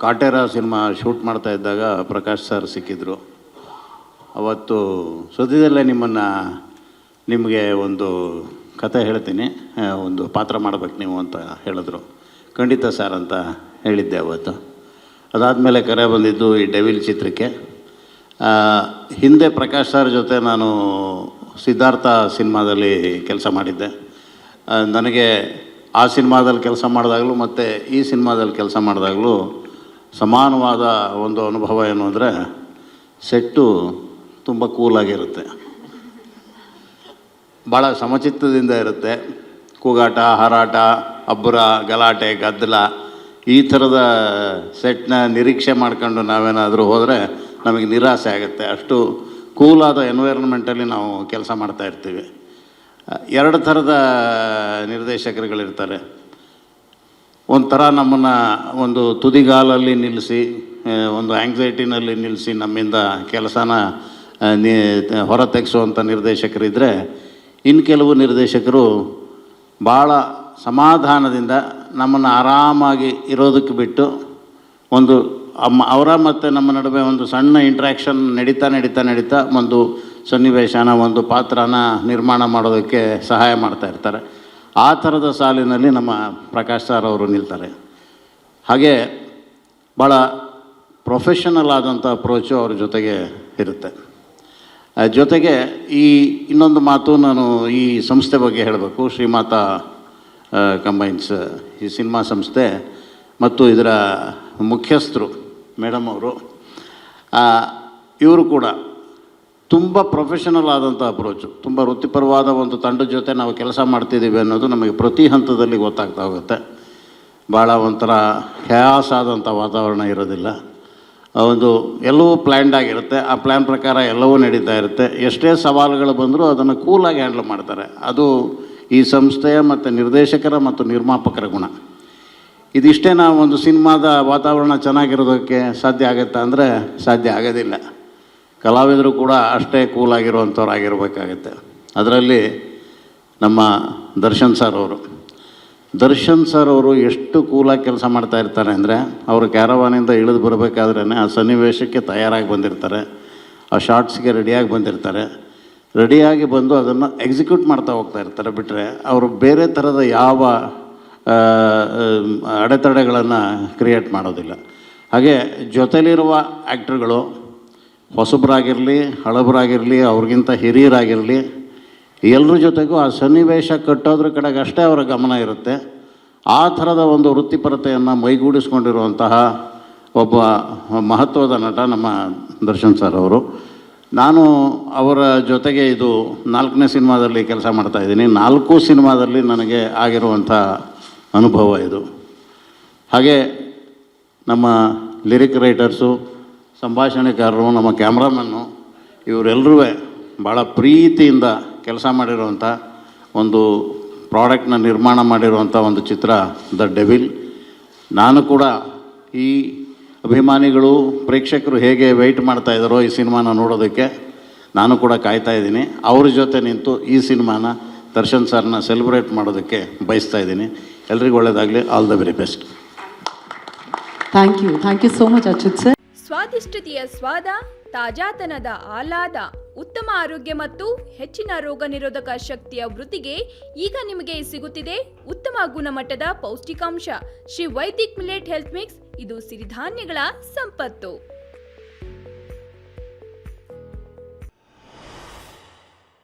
Kaatera cinema shoot ಮಾಡ್ತಾ ಇದ್ದಾಗ Prakash sir ಸಿಕ್ಕಿದ್ರು. ಅವತ್ತು ಸದ್ಯದಲ್ಲೇ ನಿಮಗೆ ಒಂದು ಕತೆ ಹೇಳ್ತೀನಿ, ಒಂದು ಪಾತ್ರ ಮಾಡಬೇಕು ನೀವು ಅಂತ ಹೇಳಿದ್ರು. ಖಂಡಿತ ಸರ್ ಅಂತ ಹೇಳಿದ್ದೆ ಅವತ್ತು. ಅದಾದಮೇಲೆ ಕರೆ ಬಂದಿದ್ದು ಈ ಡೆವಿಲ್ ಚಿತ್ರಕ್ಕೆ. ಹಿಂದೆ ಪ್ರಕಾಶ್ ಸರ್ ಜೊತೆ ನಾನು ಸಿದ್ಧಾರ್ಥ ಸಿನಿಮಾದಲ್ಲಿ ಕೆಲಸ ಮಾಡಿದ್ದೆ. ನನಗೆ ಆ ಸಿನಿಮಾದಲ್ಲಿ ಕೆಲಸ ಮಾಡಿದಾಗಲೂ ಮತ್ತು ಈ ಸಿನಿಮಾದಲ್ಲಿ ಕೆಲಸ ಮಾಡಿದಾಗಲೂ ಸಮಾನವಾದ ಒಂದು ಅನುಭವ ಏನು ಅಂದರೆ, ಸೆಟ್ಟು ತುಂಬ ಕೂಲಾಗಿರುತ್ತೆ, ಭಾಳ ಸಮಚಿತ್ತದಿಂದ ಇರುತ್ತೆ. ಕೂಗಾಟ, ಹಾರಾಟ, ಅಬ್ಬರ, ಗಲಾಟೆ, ಗದ್ದಲ ಈ ಥರದ ಸೆಟ್ನ ನಿರೀಕ್ಷೆ ಮಾಡ್ಕೊಂಡು ನಾವೇನಾದರೂ ಹೋದರೆ ನಮಗೆ ನಿರಾಸೆ ಆಗುತ್ತೆ. ಅಷ್ಟು ಕೂಲಾದ ಎನ್ವೈರ್ನ್ಮೆಂಟಲ್ಲಿ ನಾವು ಕೆಲಸ ಮಾಡ್ತಾಯಿರ್ತೀವಿ. ಎರಡು ಥರದ ನಿರ್ದೇಶಕರುಗಳಿರ್ತಾರೆ. ಒಂಥರ ನಮ್ಮನ್ನು ಒಂದು ತುದಿಗಾಲಲ್ಲಿ ನಿಲ್ಲಿಸಿ, ಒಂದು ಆ್ಯಂಗ್ಸೈಟಿನಲ್ಲಿ ನಿಲ್ಲಿಸಿ ನಮ್ಮಿಂದ ಕೆಲಸನ ಹೊರ ತೆಗೆಸುವಂಥ ನಿರ್ದೇಶಕರಿದ್ದರೆ, ಇನ್ನು ಕೆಲವು ನಿರ್ದೇಶಕರು ಭಾಳ ಸಮಾಧಾನದಿಂದ ನಮ್ಮನ್ನು ಆರಾಮಾಗಿ ಇರೋದಕ್ಕೆ ಬಿಟ್ಟು ಒಂದು ಅವರ ಮತ್ತು ನಮ್ಮ ನಡುವೆ ಒಂದು ಸಣ್ಣ ಇಂಟ್ರ್ಯಾಕ್ಷನ್ ನಡೀತಾ ಒಂದು ಸನ್ನಿವೇಶನ, ಒಂದು ಪಾತ್ರನ ನಿರ್ಮಾಣ ಮಾಡೋದಕ್ಕೆ ಸಹಾಯ ಮಾಡ್ತಾಯಿರ್ತಾರೆ. ಆ ಥರದ ಸಾಲಿನಲ್ಲಿ ನಮ್ಮ ಪ್ರಕಾಶ್ ಸರ್ ಅವರು ನಿಲ್ತಾರೆ. ಹಾಗೆ ಭಾಳ ಪ್ರೊಫೆಷನಲ್ ಆದಂಥ ಅಪ್ರೋಚು ಅವ್ರ ಜೊತೆಗೆ ಇರುತ್ತೆ. ಜೊತೆಗೆ ಇನ್ನೊಂದು ಮಾತು, ನಾನು ಈ ಸಂಸ್ಥೆ ಬಗ್ಗೆ ಹೇಳಬೇಕು. ಶ್ರೀಮಾತಾ ಕಂಬೈನ್ಸ್ ಈ ಸಿನಿಮಾ ಸಂಸ್ಥೆ ಮತ್ತು ಇದರ ಮುಖ್ಯಸ್ಥರು ಮೇಡಮ್ ಅವರು, ಇವರು ಕೂಡ ತುಂಬ ಪ್ರೊಫೆಷನಲ್ ಆದಂಥ ಅಪ್ರೋಚು, ತುಂಬ ವೃತ್ತಿಪರವಾದ ಒಂದು ತಂಡದ ಜೊತೆ ನಾವು ಕೆಲಸ ಮಾಡ್ತಿದ್ದೀವಿ ಅನ್ನೋದು ನಮಗೆ ಪ್ರತಿ ಹಂತದಲ್ಲಿ ಗೊತ್ತಾಗ್ತಾ ಹೋಗುತ್ತೆ. ಭಾಳ ಒಂಥರ ಖ್ಯಾಸ್ ಆದಂಥ ವಾತಾವರಣ ಇರೋದಿಲ್ಲ. ಒಂದು ಎಲ್ಲವೂ ಪ್ಲ್ಯಾನ್ಡ್ ಆಗಿರುತ್ತೆ. ಆ ಪ್ಲ್ಯಾನ್ ಪ್ರಕಾರ ಎಲ್ಲವೂ ನಡೀತಾ ಇರುತ್ತೆ. ಎಷ್ಟೇ ಸವಾಲುಗಳು ಬಂದರೂ ಅದನ್ನು ಕೂಲಾಗಿ ಹ್ಯಾಂಡಲ್ ಮಾಡ್ತಾರೆ. ಅದು ಈ ಸಂಸ್ಥೆಯ ಮತ್ತು ನಿರ್ದೇಶಕರ ಮತ್ತು ನಿರ್ಮಾಪಕರ ಗುಣ. ಇದಿಷ್ಟೇ ನಾವು ಒಂದು ಸಿನಿಮಾದ ವಾತಾವರಣ ಚೆನ್ನಾಗಿರೋದಕ್ಕೆ ಸಾಧ್ಯ ಆಗುತ್ತಾ ಅಂದರೆ ಸಾಧ್ಯ ಆಗೋದಿಲ್ಲ. ಕಲಾವಿದರು ಕೂಡ ಅಷ್ಟೇ ಕೂಲಾಗಿರುವಂಥವ್ರು ಆಗಿರಬೇಕಾಗತ್ತೆ. ಅದರಲ್ಲಿ ನಮ್ಮ ದರ್ಶನ್ ಸರ್ ಅವರು ಎಷ್ಟು ಕೂಲಾಗಿ ಕೆಲಸ ಮಾಡ್ತಾಯಿರ್ತಾರೆ ಅಂದರೆ, ಅವರು ಕ್ಯಾರವಾನಿಂದ ಇಳಿದು ಬರಬೇಕಾದ್ರೇ ಆ ಸನ್ನಿವೇಶಕ್ಕೆ ತಯಾರಾಗಿ ಬಂದಿರ್ತಾರೆ, ಆ ಶಾರ್ಟ್ಸ್ಗೆ ರೆಡಿಯಾಗಿ ಬಂದಿರ್ತಾರೆ. ರೆಡಿಯಾಗಿ ಬಂದು ಅದನ್ನು ಎಕ್ಸಿಕ್ಯೂಟ್ ಮಾಡ್ತಾ ಹೋಗ್ತಾ ಇರ್ತಾರೆ. ಬಿಟ್ಟರೆ ಅವರು ಬೇರೆ ಥರದ ಯಾವ ಅಡೆತಡೆಗಳನ್ನು ಕ್ರಿಯೇಟ್ ಮಾಡೋದಿಲ್ಲ. ಹಾಗೆ ಜೊತೆಲಿರುವ ಆ್ಯಕ್ಟ್ರುಗಳು ಹೊಸಬರಾಗಿರಲಿ, ಹಳಬರಾಗಿರಲಿ, ಅವ್ರಿಗಿಂತ ಹಿರಿಯರಾಗಿರಲಿ, ಎಲ್ಲರ ಜೊತೆಗೂ ಆ ಸನ್ನಿವೇಶ ಕಟ್ಟೋದ್ರ ಕಡೆಗೆ ಅಷ್ಟೇ ಅವರ ಗಮನ ಇರುತ್ತೆ. ಆ ಥರದ ಒಂದು ವೃತ್ತಿಪರತೆಯನ್ನು ಮೈಗೂಡಿಸ್ಕೊಂಡಿರುವಂತಹ ಒಬ್ಬ ಮಹತ್ವದ ನಟ ನಮ್ಮ ದರ್ಶನ್ ಸರ್ ಅವರು. ನಾನು ಅವರ ಜೊತೆಗೆ ಇದು 4ನೇ ಸಿನಿಮಾದಲ್ಲಿ ಕೆಲಸ ಮಾಡ್ತಾಯಿದ್ದೀನಿ. 4 ಸಿನಿಮಾದಲ್ಲಿ ನನಗೆ ಆಗಿರುವಂಥ ಅನುಭವ ಇದು. ಹಾಗೆ ನಮ್ಮ ಲಿರಿಕ್ ರೈಟರ್ಸು, ಸಂಭಾಷಣೆಕಾರರು, ನಮ್ಮ ಕ್ಯಾಮ್ರಾಮನ್ನು, ಇವರೆಲ್ಲರೂ ಭಾಳ ಪ್ರೀತಿಯಿಂದ ಕೆಲಸ ಮಾಡಿರುವಂಥ ಒಂದು ಪ್ರಾಡಕ್ಟ್ನ ನಿರ್ಮಾಣ ಮಾಡಿರುವಂಥ ಒಂದು ಚಿತ್ರ ದ ಡೆವಿಲ್. ನಾನು ಕೂಡ ಈ ಅಭಿಮಾನಿಗಳು, ಪ್ರೇಕ್ಷಕರು ಹೇಗೆ ವೆಯ್ಟ್ ಮಾಡ್ತಾಯಿದ್ದಾರೋ ಈ ಸಿನಿಮಾನ ನೋಡೋದಕ್ಕೆ ನಾನು ಕೂಡ ಕಾಯ್ತಾ ಇದ್ದೀನಿ. ಅವ್ರ ಜೊತೆ ನಿಂತು ಈ ಸಿನಿಮಾನ ದರ್ಶನ್ ಸರ್ನ ಸೆಲೆಬ್ರೇಟ್ ಮಾಡೋದಕ್ಕೆ ಬಯಸ್ತಾ ಇದ್ದೀನಿ. ಎಲ್ರಿಗೂ ಒಳ್ಳೆಯದಾಗಲಿ. All the very best. Thank you so much Achyut sir. ಸ್ವಾದಿಷ್ಟತೆಯ ಸ್ವಾದ, ತಾಜಾತನದ ಆಹ್ಲಾದ, ಉತ್ತಮ ಆರೋಗ್ಯ ಮತ್ತು ಹೆಚ್ಚಿನ ರೋಗ ನಿರೋಧಕ ಶಕ್ತಿಯ ವೃದ್ಧಿಗೆ ಈಗ ನಿಮಗೆ ಸಿಗುತ್ತಿದೆ ಉತ್ತಮ ಗುಣಮಟ್ಟದ ಪೌಷ್ಟಿಕಾಂಶ Shri Vaidik millet health mix. ಇದು ಸಿರಿಧಾನ್ಯಗಳ ಸಂಪತ್ತು.